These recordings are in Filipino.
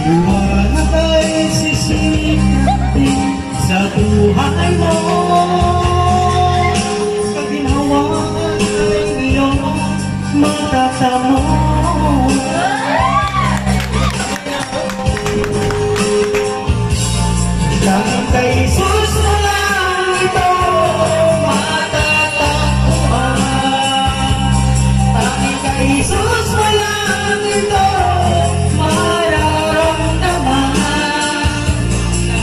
Liwanag ay sisikatin sa buhay mo. Paginawan ay iyong matatamo. Dahil kay Jesus mo lang ito matatagpuan. Dahil kay Jesus mo lang ito mararamdaman.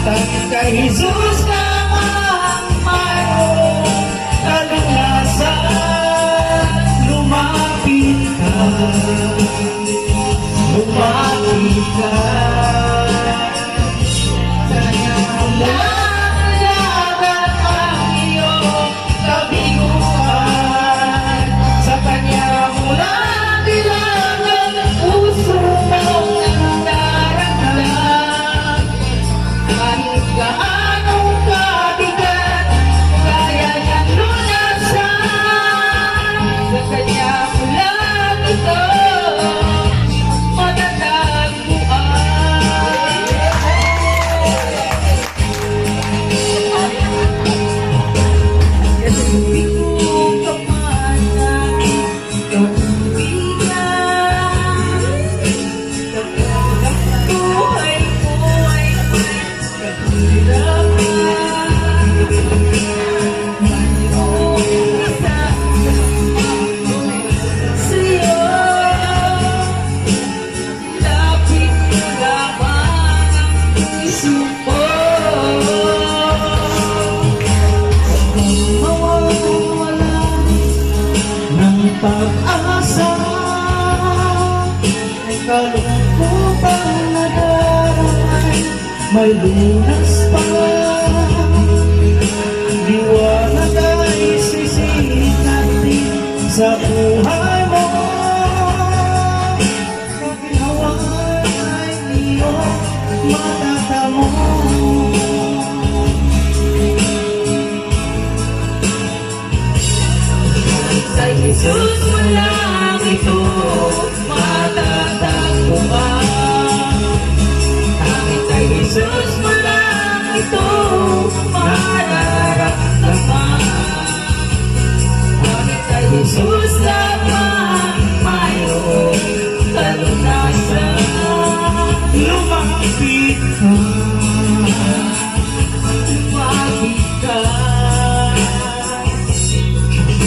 Dahil kay Jesus lamang mayroong kalunasan. Lumapit ka, lumapit ka. Pag-asa ay kalungkutang nadaraan, may lunas pa. Liwanag ay sisikatin sa buhay mo. Paginawan ay iyong matatamo. Kay Jesus mo lang ito matatagpuan. Dahil kay Jesus mo lang ito mararamdaman. Dahil kay Jesus lamang mayroong kalunasan. Lumapit ka, lumapit ka.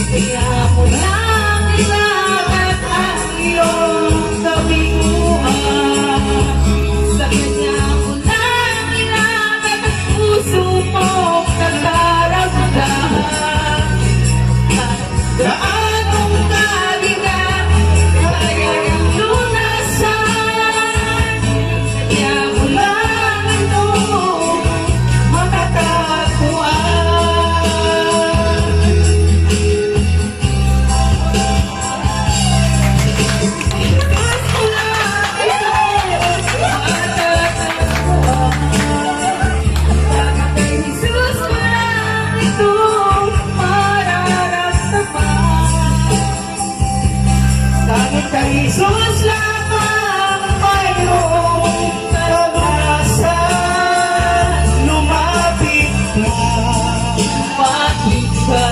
Kaya mo lang ilagad ang iyong kabiguan. Sa Kanya mo lang ilagad ang puso mo nagdaragdagan. Gaanong kabigat kaya niyang lunasan. Kaya mo lang ito matatagpuan. Kay Jesus lamang mayroong kalunasan. Lumapit ka, lumapit ka.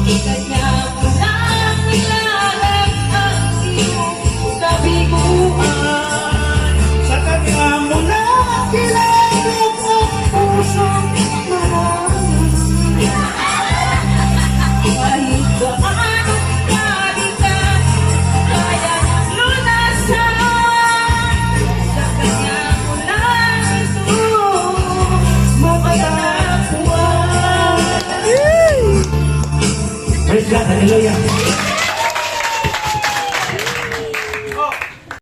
Kanya mo lang ilalagay ang iyong kabiguan. Sa Kanya mo lang ilalagay ang pusong maraming. Kahit gaanong kabigat kaya lunasan. Sa Kanya mo lang ito matatagpuan. Praise God, hallelujah.